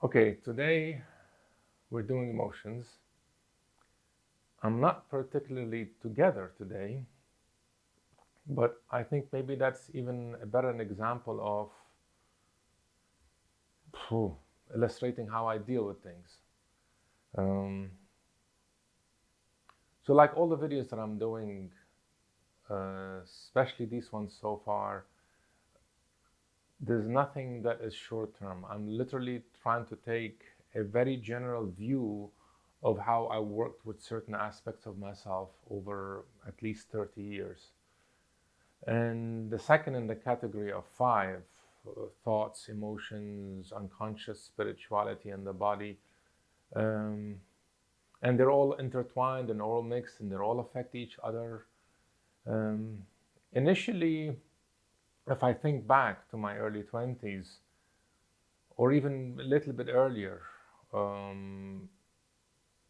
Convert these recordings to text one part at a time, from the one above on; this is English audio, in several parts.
Okay, today we're doing emotions. I'm not particularly together today, but I think maybe that's even a better an example of illustrating how I deal with things. Um, so, like all the videos that I'm doing, especially these ones so far, there's nothing that is short term. I'm literally trying to take a very general view of how I worked with certain aspects of myself over at least 30 years. And the second in the category of five thoughts, emotions, unconscious, spirituality, and the body. Um, and they're all intertwined and all mixed and they all affect each other. Um, Initially, if I think back to my early 20s, or even a little bit earlier, um,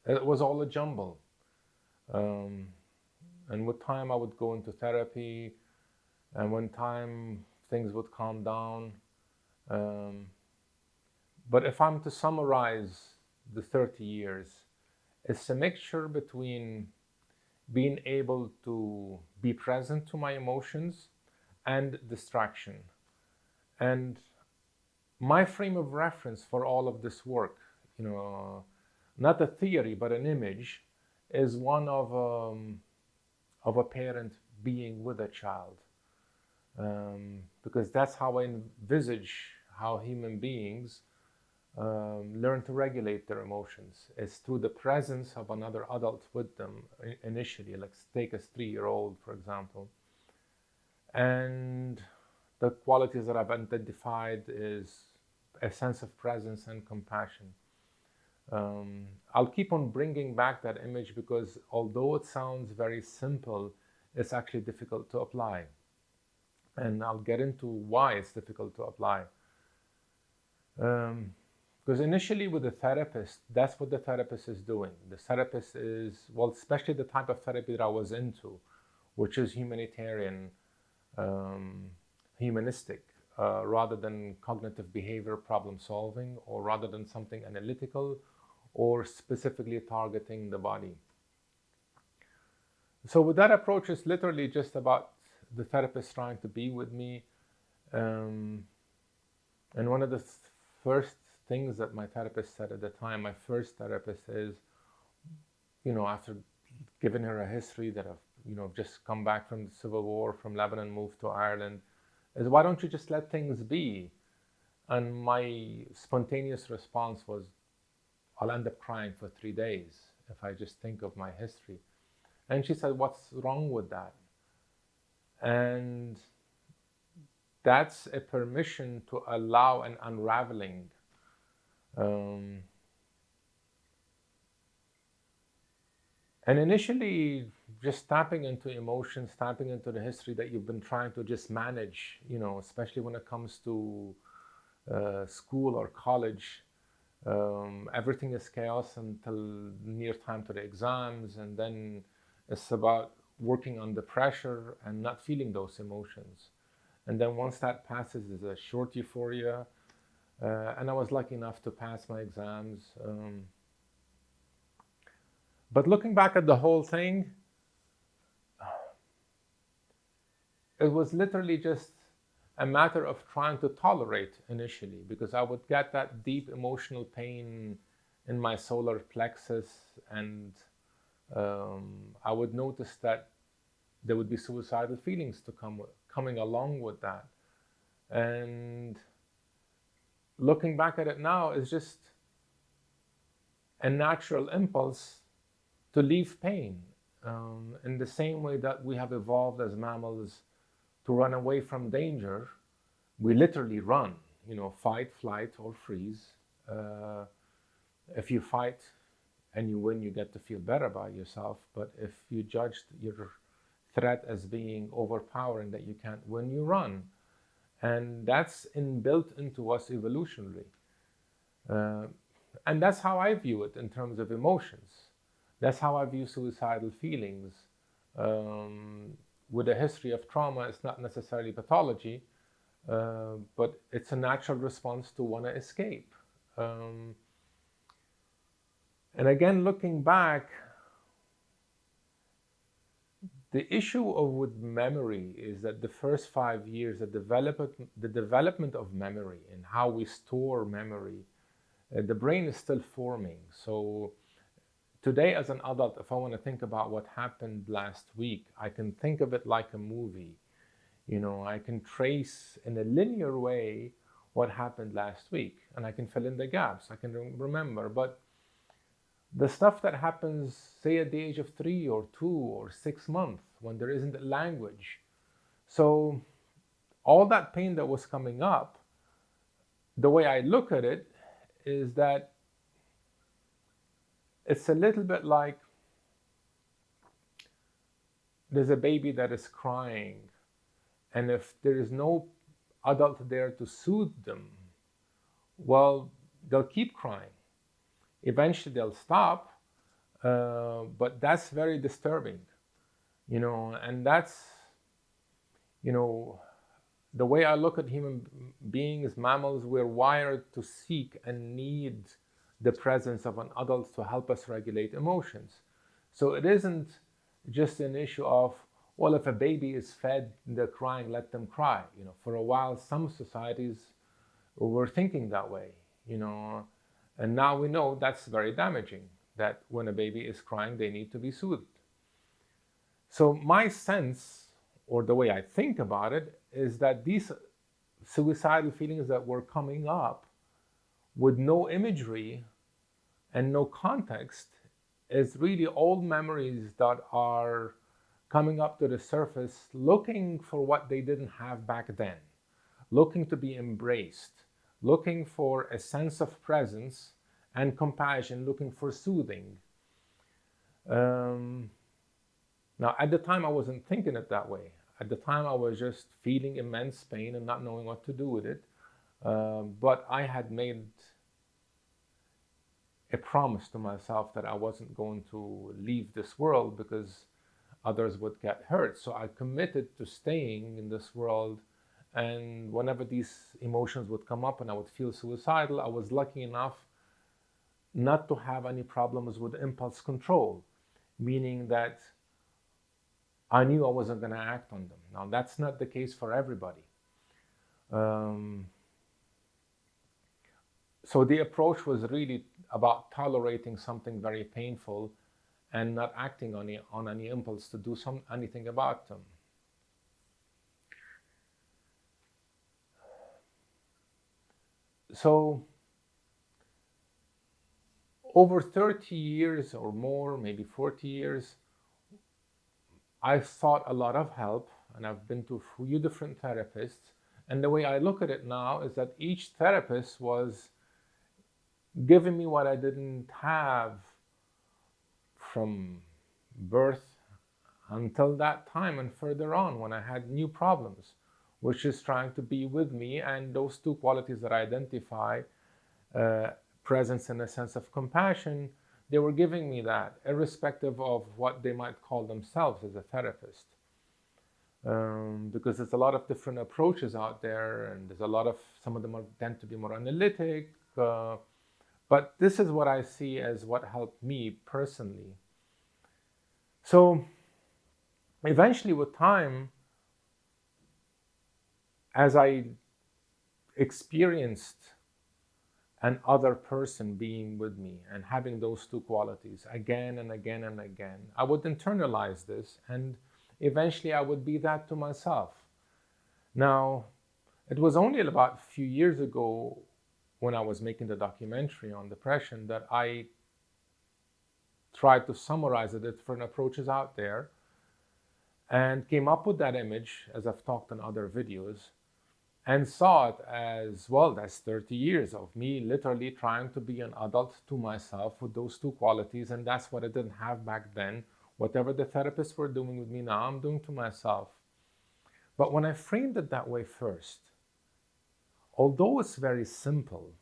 it was all a jumble. Um, and with time, I would go into therapy, and when time things would calm down. Um, but if I'm to summarize the 30 years, it's a mixture between being able to be present to my emotions and distraction. And my frame of reference for all of this work, not a theory but an image, is one of a parent being with a child, because that's how I envisage how human beings learn to regulate their emotions. It's through the presence of another adult with them initially. Like take a 3-year-old, for example. And the qualities that I've identified is a sense of presence and compassion. I'll keep on bringing back that image because although it sounds very simple, it's actually difficult to apply. And I'll get into why it's difficult to apply. Because initially with the therapist, that's what the therapist is doing. The therapist is, well, especially the type of therapy that I was into, which is humanitarian, humanistic, rather than cognitive behavior problem solving, or rather than something analytical, or specifically targeting the body. So with that approach, it's literally just about the therapist trying to be with me. And one of the first things that my therapist said at the time, my first therapist, is, after giving her a history that I've, just come back from the Civil War, from Lebanon, moved to Ireland, is why don't you just let things be? And my spontaneous response was, I'll end up crying for 3 days if I just think of my history. And she said, what's wrong with that? And that's a permission to allow an unraveling. And initially, just tapping into emotions, tapping into the history that you've been trying to just manage, especially when it comes to school or college. Everything is chaos until near time to the exams, and then it's about working under pressure and not feeling those emotions. And then once that passes, there's a short euphoria. And I was lucky enough to pass my exams. But looking back at the whole thing, it was literally just a matter of trying to tolerate initially, because I would get that deep emotional pain in my solar plexus, and I would notice that there would be suicidal feelings coming along with that. And looking back at it now is just a natural impulse to leave pain, in the same way that we have evolved as mammals to run away from danger. We literally run, fight, flight, or freeze. If you fight and you win, you get to feel better about yourself. But if you judged your threat as being overpowering, that you can't win, you run. And that's inbuilt into us evolutionarily. And that's how I view it in terms of emotions. That's how I view suicidal feelings. With a history of trauma, it's not necessarily pathology, but it's a natural response to want to escape. And again, looking back, the issue with memory is that the first 5 years, the development of memory and how we store memory, the brain is still forming. So today as an adult, if I want to think about what happened last week, I can think of it like a movie. I can trace in a linear way what happened last week, and I can fill in the gaps. I can remember. But the stuff that happens, say, at the age of 3 or 2 or 6 months, when there isn't a language. So all that pain that was coming up, the way I look at it is that it's a little bit like there's a baby that is crying, and if there is no adult there to soothe them, well, they'll keep crying. Eventually they'll stop, but that's very disturbing, and that's, the way I look at human beings, mammals, we're wired to seek and need the presence of an adult to help us regulate emotions. So it isn't just an issue of, well, if a baby is fed and they're crying, let them cry. For a while, some societies were thinking that way, and now we know that's very damaging, that when a baby is crying, they need to be soothed. So my sense, or the way I think about it, is that these suicidal feelings that were coming up with no imagery and no context is really old memories that are coming up to the surface, looking for what they didn't have back then, looking to be embraced, looking for a sense of presence and compassion, looking for soothing. Now, at the time, I wasn't thinking it that way. At the time, I was just feeling immense pain and not knowing what to do with it. But I had made a promise to myself that I wasn't going to leave this world because others would get hurt. So I committed to staying in this world. And whenever these emotions would come up and I would feel suicidal, I was lucky enough not to have any problems with impulse control, meaning that I knew I wasn't going to act on them. Now, that's not the case for everybody. So the approach was really about tolerating something very painful and not acting on any impulse to do anything about them. So over 30 years or more, maybe 40 years, I've sought a lot of help, and I've been to a few different therapists. And the way I look at it now is that each therapist was giving me what I didn't have from birth until that time and further on when I had new problems, which is trying to be with me. And those two qualities that I identify, presence and a sense of compassion, they were giving me that, irrespective of what they might call themselves as a therapist. Because there's a lot of different approaches out there, and there's a lot of, some of them tend to be more analytic, but this is what I see as what helped me personally. So eventually with time, as I experienced an other person being with me and having those two qualities again and again and again, I would internalize this, and eventually I would be that to myself. Now, it was only about a few years ago when I was making the documentary on depression that I tried to summarize the different approaches out there and came up with that image, as I've talked in other videos, and saw it as, well, that's 30 years of me literally trying to be an adult to myself with those two qualities, and that's what I didn't have back then. Whatever the therapists were doing with me now, I'm doing to myself. But when I framed it that way first, although it's very simple,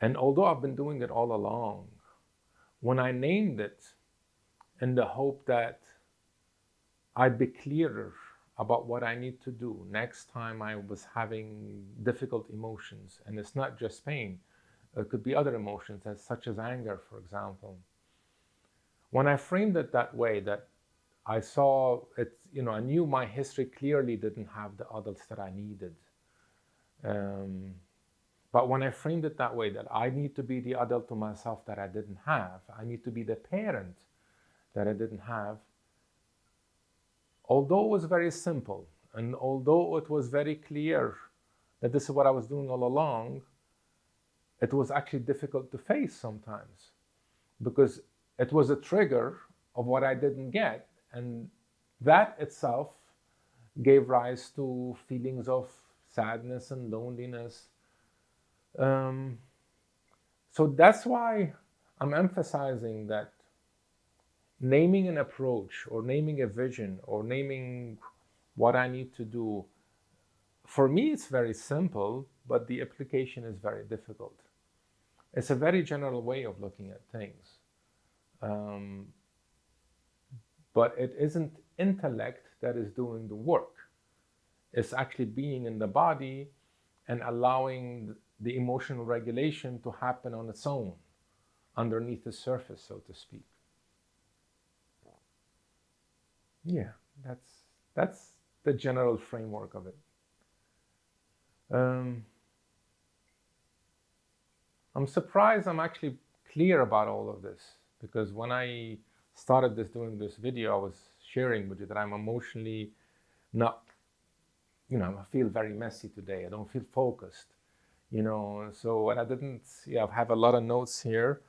and although I've been doing it all along, when I named it in the hope that I'd be clearer about what I need to do next time I was having difficult emotions. And it's not just pain, it could be other emotions, such as anger, for example. When I framed it that way, that I saw it, I knew my history clearly didn't have the adults that I needed. But when I framed it that way, that I need to be the adult to myself that I didn't have, I need to be the parent that I didn't have, although it was very simple, and although it was very clear that this is what I was doing all along, it was actually difficult to face sometimes, because it was a trigger of what I didn't get, and that itself gave rise to feelings of sadness and loneliness. So that's why I'm emphasizing that naming an approach, or naming a vision, or naming what I need to do, for me it's very simple, but the application is very difficult. It's a very general way of looking at things. But it isn't intellect that is doing the work. It's actually being in the body and allowing the emotional regulation to happen on its own, underneath the surface, so to speak. Yeah, that's the general framework of it. I'm surprised I'm actually clear about all of this, because when I started doing this video, I was sharing with you that I'm emotionally not, I feel very messy today. I don't feel focused, so, and I didn't, I have a lot of notes here,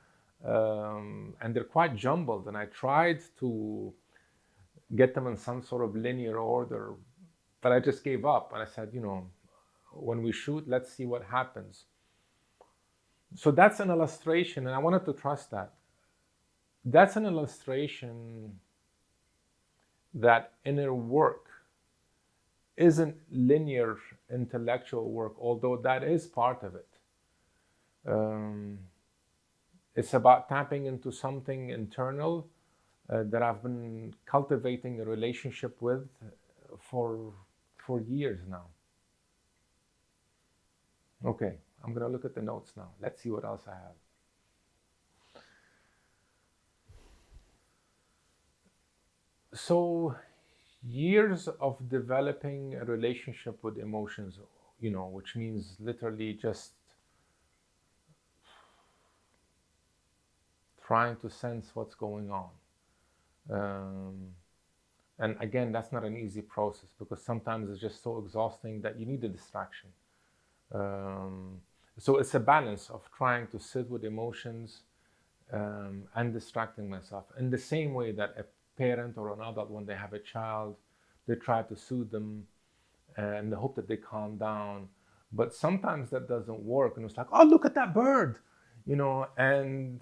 and they're quite jumbled, and I tried to get them in some sort of linear order, but I just gave up, and I said, when we shoot, let's see what happens. So that's an illustration, and I wanted to trust that. That's an illustration that inner work isn't linear intellectual work, although that is part of it. It's about tapping into something internal that I've been cultivating a relationship with for years now. Okay, I'm going to look at the notes now. Let's see what else I have. So, years of developing a relationship with emotions, which means literally just trying to sense what's going on. And again, that's not an easy process, because sometimes it's just so exhausting that you need a distraction. So it's a balance of trying to sit with emotions and distracting myself, in the same way that a parent or an adult, when they have a child, they try to soothe them and they hope that they calm down. But sometimes that doesn't work, and it's like, oh, look at that bird, and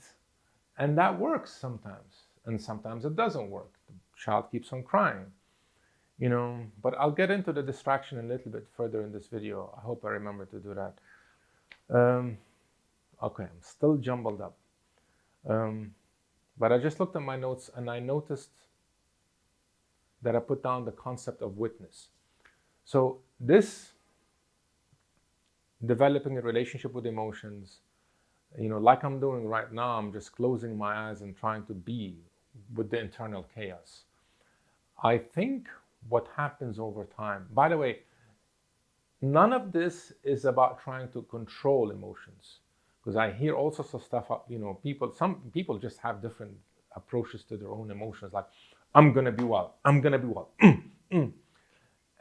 that works sometimes, and sometimes it doesn't work. The child keeps on crying, but I'll get into the distraction a little bit further in this video. I hope I remember to do that. Okay, I'm still jumbled up. But I just looked at my notes, and I noticed that I put down the concept of witness. So this developing a relationship with emotions, like I'm doing right now, I'm just closing my eyes and trying to be with the internal chaos. I think what happens over time, by the way, none of this is about trying to control emotions, because I hear all sorts of stuff, some people just have different approaches to their own emotions, like, I'm gonna be well,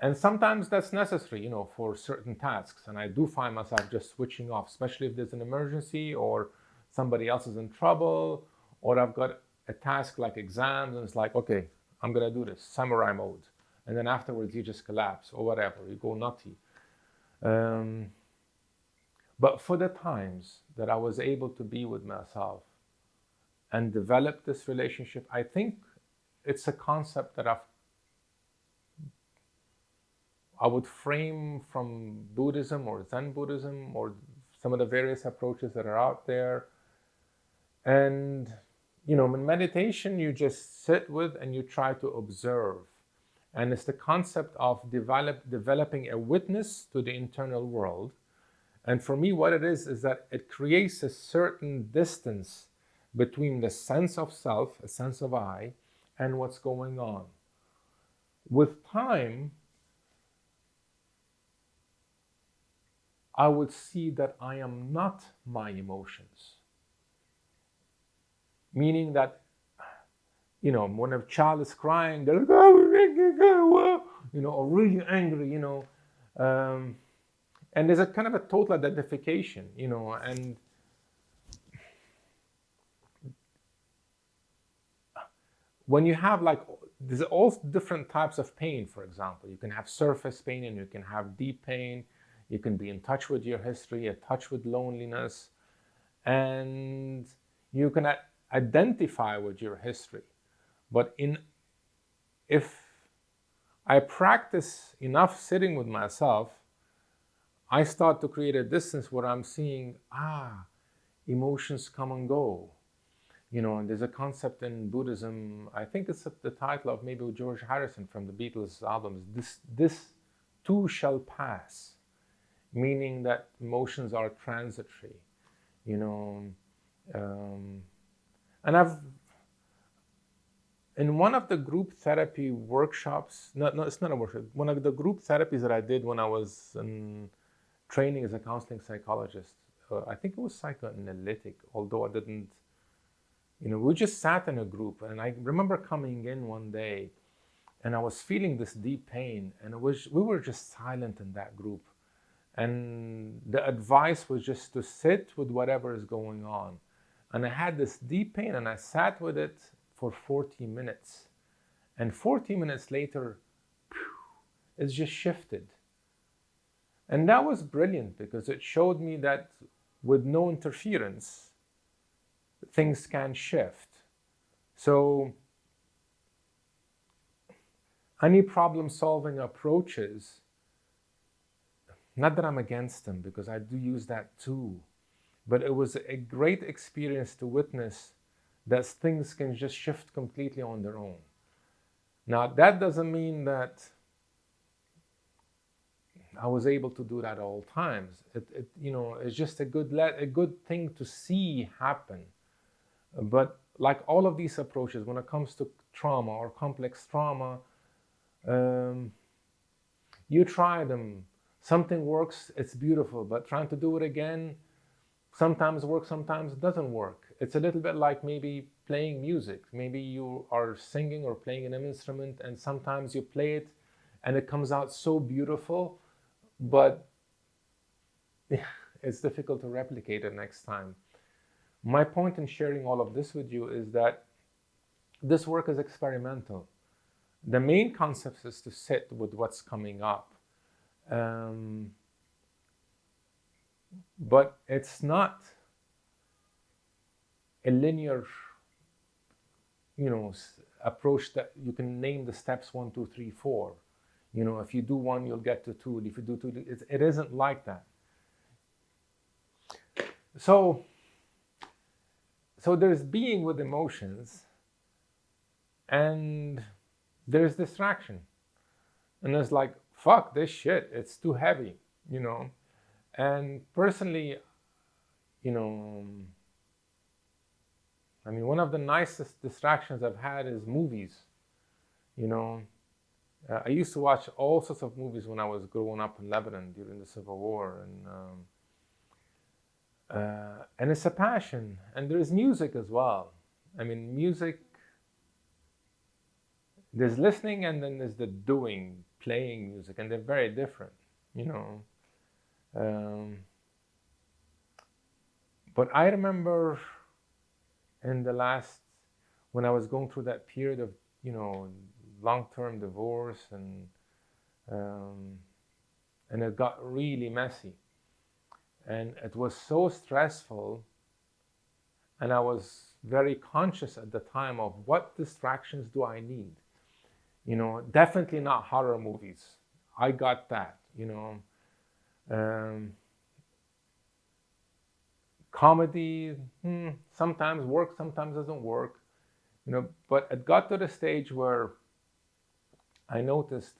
and sometimes that's necessary, for certain tasks, and I do find myself just switching off, especially if there's an emergency, or somebody else is in trouble, or I've got a task like exams, and it's like, okay, I'm gonna do this, samurai mode, and then afterwards you just collapse, or whatever, you go nutty. But for the times that I was able to be with myself and develop this relationship, I think it's a concept that I would frame from Buddhism or Zen Buddhism, or some of the various approaches that are out there. And, in meditation, you just sit with and you try to observe. And it's the concept of developing a witness to the internal world. And for me, what it is that it creates a certain distance between the sense of self, a sense of I, and what's going on. With time, I would see that I am not my emotions. Meaning that, when a child is crying, they're like, oh, or really angry, and there's a kind of a total identification, and when you have there's all different types of pain. For example, you can have surface pain and you can have deep pain. You can be in touch with your history, in touch with loneliness, and you can identify with your history. But if I practice enough sitting with myself, I start to create a distance where I'm seeing, emotions come and go. And there's a concept in Buddhism, I think it's the title of maybe George Harrison from the Beatles albums, this too shall pass, meaning that emotions are transitory, and I've, in one of the group therapy workshops, no, it's not a workshop, one of the group therapies that I did when I was in training as a counseling psychologist, I think it was psychoanalytic, although I didn't, we just sat in a group, and I remember coming in one day and I was feeling this deep pain, and we were just silent in that group. And the advice was just to sit with whatever is going on. And I had this deep pain and I sat with it for 40 minutes. And 40 minutes later, it's just shifted. And that was brilliant because it showed me that with no interference, things can shift. So any problem-solving approaches, not that I'm against them, because I do use that too, but it was a great experience to witness that things can just shift completely on their own. Now, that doesn't mean that I was able to do that all times. It's just a good thing to see happen. But like all of these approaches, when it comes to trauma or complex trauma, you try them. Something works, it's beautiful, but trying to do it again sometimes works, sometimes it doesn't work. It's a little bit like maybe playing music. Maybe you are singing or playing an instrument, and sometimes you play it and it comes out so beautiful, but it's difficult to replicate it next time. My point in sharing all of this with you is that this work is experimental. The main concept is to sit with what's coming up. But it's not a linear, approach that you can name the steps 1, 2, 3, 4. If you do 1, you'll get to 2. If you do 2, it isn't like that. So there's being with emotions, and there's distraction. And it's like, fuck this shit, it's too heavy, And personally, one of the nicest distractions I've had is movies. I used to watch all sorts of movies when I was growing up in Lebanon during the Civil War, and it's a passion. And there's music as well. Music, there's listening and then there's the doing, playing music, and they're very different, But I remember when I was going through that period of, long-term divorce, and it got really messy. And it was so stressful, and I was very conscious at the time of what distractions do I need. Definitely not horror movies. I got that, Comedy, sometimes works, sometimes doesn't work, but it got to the stage where I noticed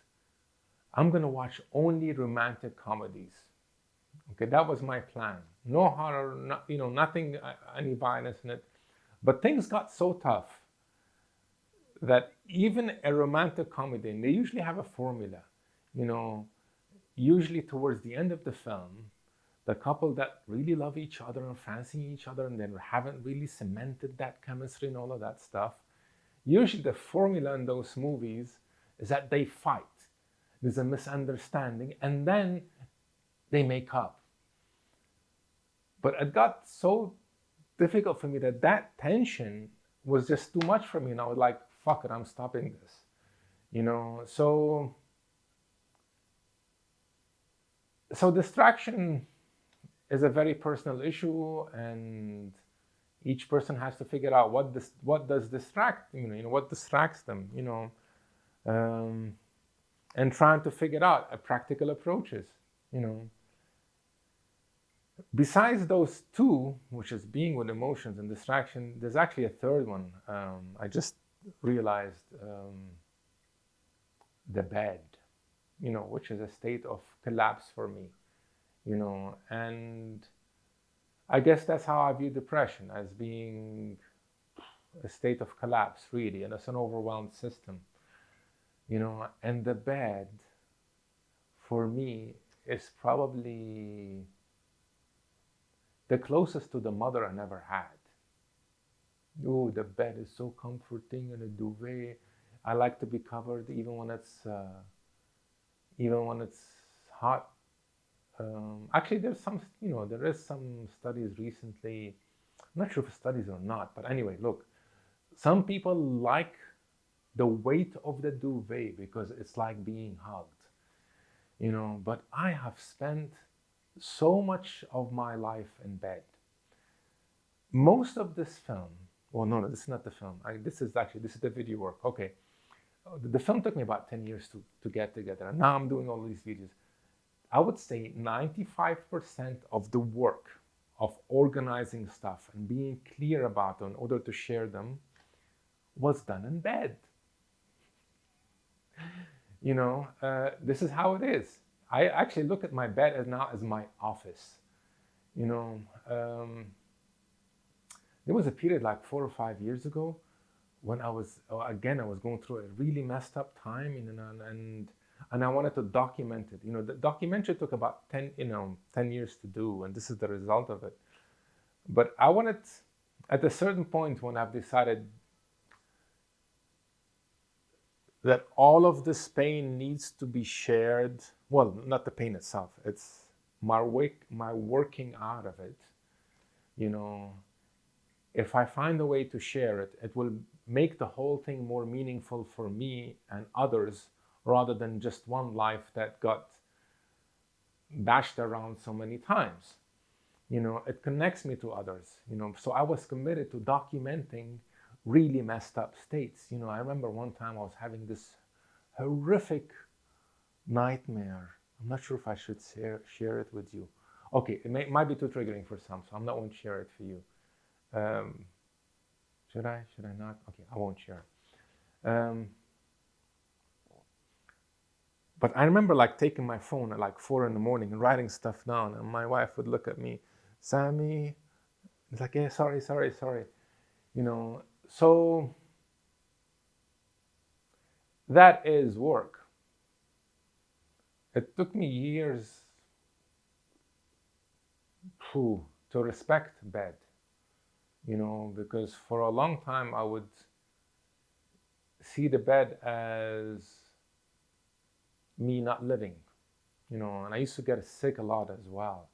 I'm going to watch only romantic comedies. Okay, that was my plan. No horror, nothing, any violence in it. But things got so tough that even a romantic comedy, and they usually have a formula, you know, usually towards the end of the film, the couple that really love each other and fancy each other and then haven't really cemented that chemistry and all of that stuff, usually the formula in those movies is that they fight. There's a misunderstanding and then they make up. But it got so difficult for me that tension was just too much for me. And I was like, fuck it, I'm stopping this. So distraction is a very personal issue, and each person has to figure out what does distract, what distracts them, and trying to figure out practical approaches, Besides those two, which is being with emotions and distraction, there's actually a third one. I just realized the bed, which is a state of collapse for me, and I guess that's how I view depression, as being a state of collapse, really, and it's an overwhelmed system, and the bed for me is probably the closest to the mother I never had. Oh, the bed is so comforting, and a duvet. I like to be covered even when it's hot. Actually, there is some studies recently. I'm not sure if it's studies or not, but anyway, look, some people like the weight of the duvet because it's like being hugged, But I have spent so much of my life in bed. Most of this film, well, no, this is not the film. This is the video work. Okay, the film took me about 10 years to get together, and now I'm doing all these videos. I would say 95% of the work of organizing stuff and being clear about them in order to share them was done in bed. This is how it is. I actually look at my bed now as my office. There was a period like 4 or 5 years ago when I was going through a really messed up time, and I wanted to document it. The documentary took about 10 years to do, and this is the result of it. But I wanted, at a certain point when I've decided that all of this pain needs to be shared. Well, not the pain itself. It's my working out of it. If I find a way to share it, it will make the whole thing more meaningful for me and others, rather than just one life that got bashed around so many times. It connects me to others. So I was committed to documenting really messed up states. I remember one time I was having this horrific nightmare. I'm not sure if I should share it with you. Okay, it might be too triggering for some, so I'm not going to share it for you. Should I not? Okay, I won't share it. But I remember taking my phone at 4 a.m. and writing stuff down, and my wife would look at me, Sami, it's like, yeah, sorry. So that is work. It took me years to respect bed, because for a long time I would see the bed as me not living, and I used to get sick a lot as well.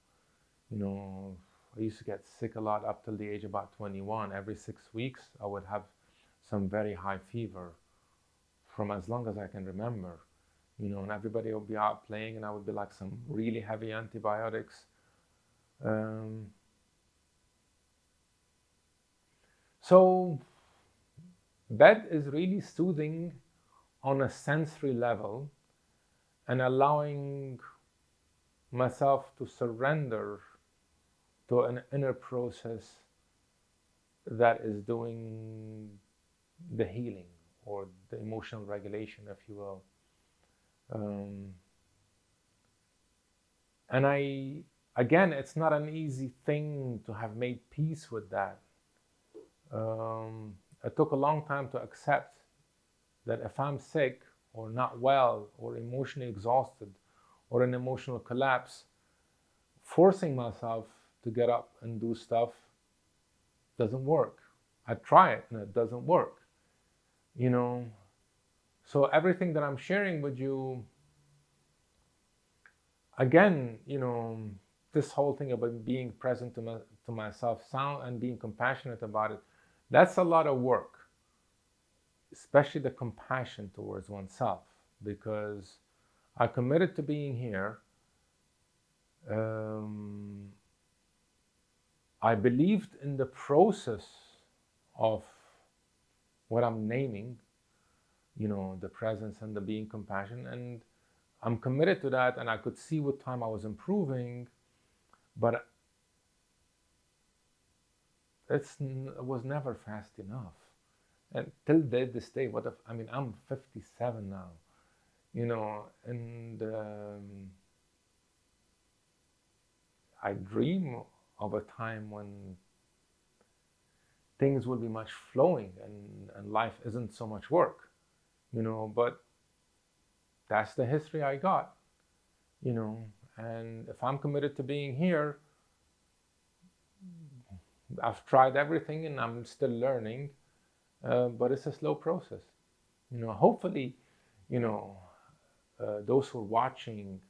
I used to get sick a lot up till the age of about 21. Every 6 weeks, I would have some very high fever from as long as I can remember, and everybody would be out playing, and I would be like some really heavy antibiotics. So bed is really soothing on a sensory level and allowing myself to surrender to an inner process that is doing the healing or the emotional regulation, if you will. Um, and again, it's not an easy thing to have made peace with that. It took a long time to accept that if I'm sick or not well or emotionally exhausted or an emotional collapse, forcing myself to get up and do stuff doesn't work. I try it and it doesn't work. You know, so everything that I'm sharing with you, again, this whole thing about being present to myself, sound and being compassionate about it, that's a lot of work, especially the compassion towards oneself, because I committed to being here. I believed in the process of what I'm naming, the presence and the being compassion, and I'm committed to that, and I could see with time I was improving, but it was never fast enough. And till this day, I'm 57 now, and I dream of a time when things will be much flowing and life isn't so much work, but that's the history I got, and if I'm committed to being here, I've tried everything and I'm still learning, but it's a slow process. Hopefully, those who are watching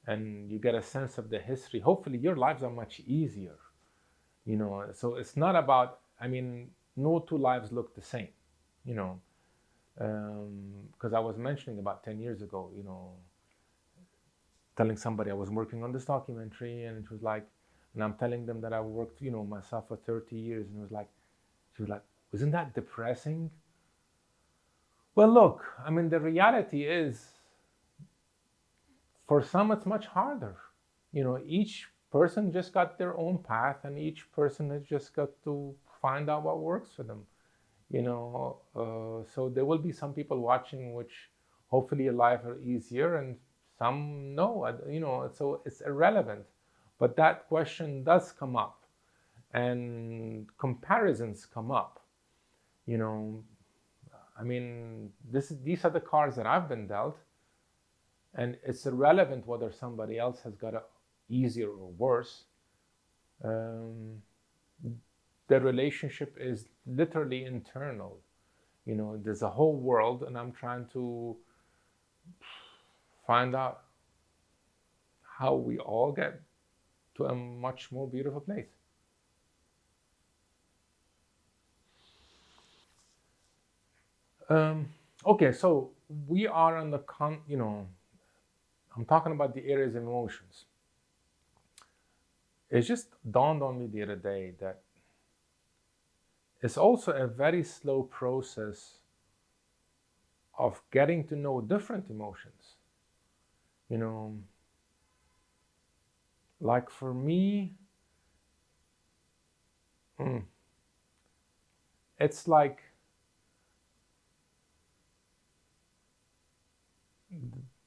and you get a sense of the history, hopefully your lives are much easier, so it's not about, no two lives look the same, because I was mentioning about 10 years ago, telling somebody I was working on this documentary, and it was like, and I'm telling them that I worked, myself for 30 years, and she was like, isn't that depressing? Well, look, the reality is, for some it's much harder. Each person just got their own path, and each person has just got to find out what works for them. So there will be some people watching which hopefully your life are easier, and some no, so it's irrelevant. But that question does come up, and comparisons come up. These are the cards that I've been dealt, and it's irrelevant whether somebody else has got it easier or worse. The relationship is literally internal. There's a whole world, and I'm trying to find out how we all get to a much more beautiful place. Okay, so we are on the I'm talking about the areas of emotions. It just dawned on me the other day that it's also a very slow process of getting to know different emotions. Like for me, it's like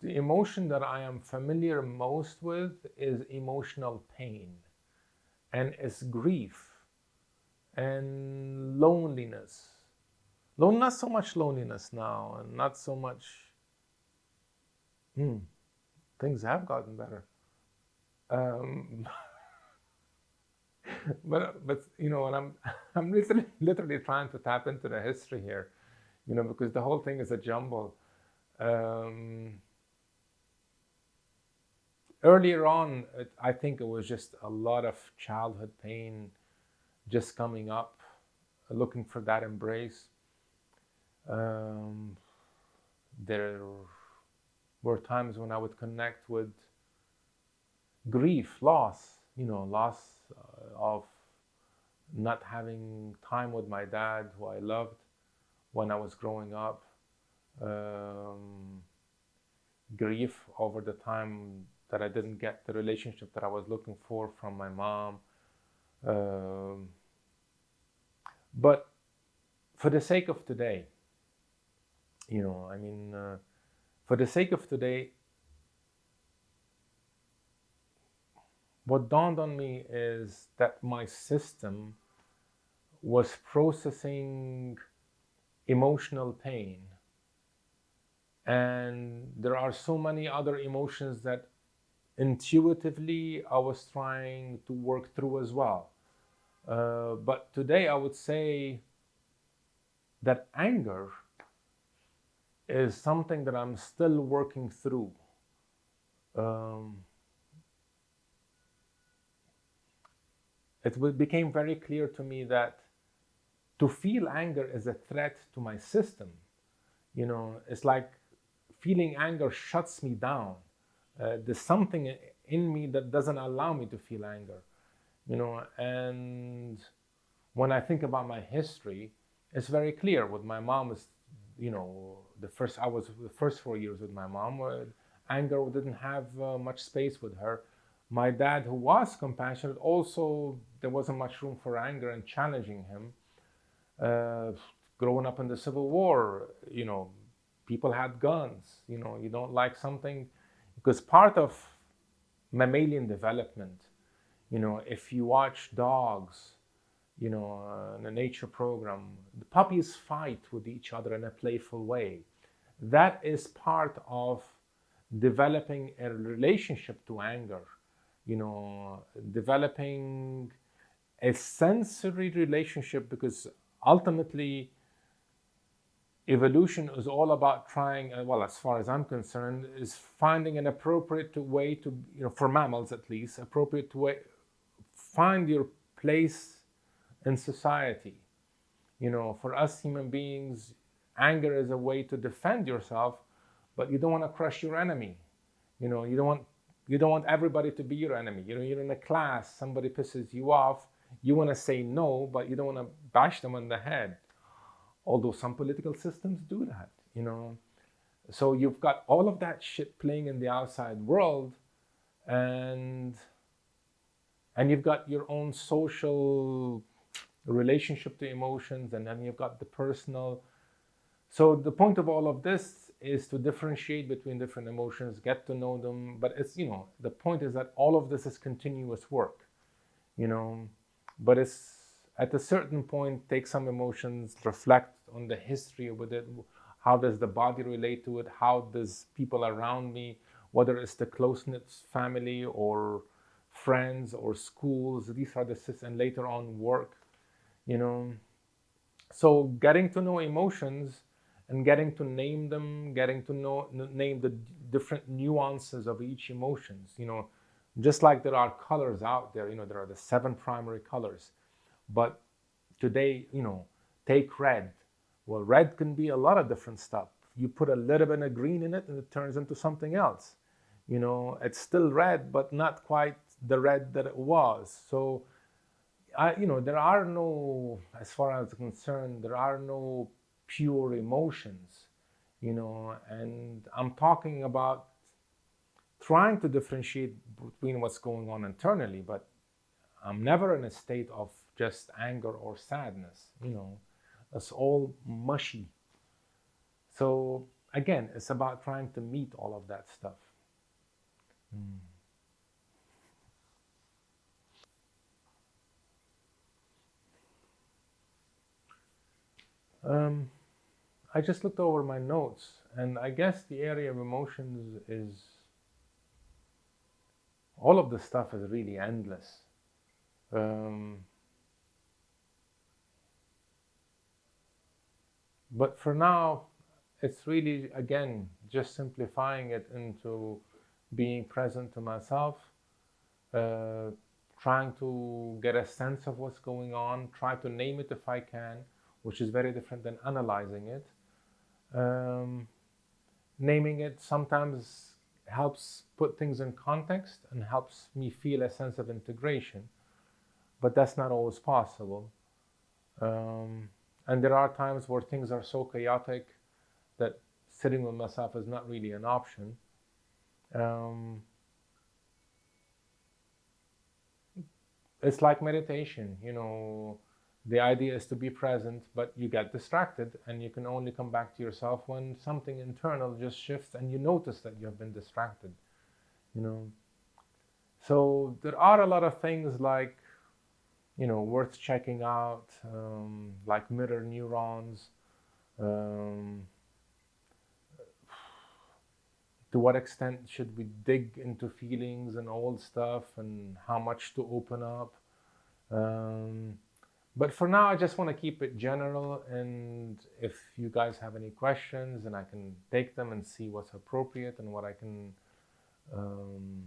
the emotion that I am familiar most with is emotional pain, and it's grief and loneliness. Not so much loneliness now, and not so much. Things have gotten better. But and I'm literally trying to tap into the history here, because the whole thing is a jumble. Earlier on, I think it was just a lot of childhood pain just coming up, looking for that embrace. There were times when I would connect with grief, loss, loss of not having time with my dad, who I loved when I was growing up. Grief over the time that I didn't get the relationship that I was looking for from my mom. But for the sake of today, for the sake of today, what dawned on me is that my system was processing emotional pain. And there are so many other emotions that intuitively I was trying to work through as well. But today I would say that anger is something that I'm still working through. Um, it became very clear to me that to feel anger is a threat to my system. It's like feeling anger shuts me down. There's something in me that doesn't allow me to feel anger. And when I think about my history, it's very clear. With my mom is, I was the first 4 years with my mom. Anger didn't have much space with her. My dad, who was compassionate, also there wasn't much room for anger and challenging him. Growing up in the Civil War, people had guns. You don't like something, because part of mammalian development, if you watch dogs, in a nature program, the puppies fight with each other in a playful way. That is part of developing a relationship to anger, developing a sensory relationship, because ultimately evolution is all about trying, well, as far as I'm concerned, is finding an appropriate way to, for mammals at least, appropriate way, find your place in society. For us human beings, anger is a way to defend yourself, but you don't want to crush your enemy. You don't want everybody to be your enemy. You're in a class, somebody pisses you off, you want to say no, but you don't want to bash them on the head. Although some political systems do that, So you've got all of that shit playing in the outside world, and you've got your own social relationship to emotions, and then you've got the personal. So the point of all of this is to differentiate between different emotions, get to know them. But it's, the point is that all of this is continuous work, but it's at a certain point, take some emotions, reflect on the history with it. How does the body relate to it? How does people around me, whether it's the close-knit family or friends or schools, these are the systems, and later on work, So getting to know emotions and getting to name them, getting to name the different nuances of each emotions, just like there are colors out there, there are the 7 primary colors. But today, take red. Well, red can be a lot of different stuff. You put a little bit of green in it and it turns into something else. It's still red, but not quite the red that it was. So, there are no, as far as I'm concerned, there are no pure emotions, and I'm talking about trying to differentiate between what's going on internally, but I'm never in a state of just anger or sadness, It's all mushy. So again, it's about trying to meet all of that stuff. I just looked over my notes, and I guess the area of emotions is, all of the stuff is really endless. But for now, it's really, again, just simplifying it into being present to myself, trying to get a sense of what's going on, try to name it if I can, which is very different than analyzing it. Naming it sometimes helps put things in context and helps me feel a sense of integration, but that's not always possible. And there are times where things are so chaotic that sitting with myself is not really an option. It's like meditation, the idea is to be present, but you get distracted, and you can only come back to yourself when something internal just shifts and you notice that you have been distracted, So there are a lot of things like, worth checking out, like mirror neurons. Um, to what extent should we dig into feelings and old stuff, and how much to open up? Um, but for now, I just want to keep it general. And if you guys have any questions, and I can take them and see what's appropriate and what I can um,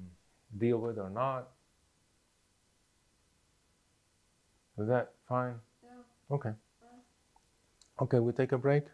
deal with or not. Is that fine? Yeah. Okay. Okay, we take a break.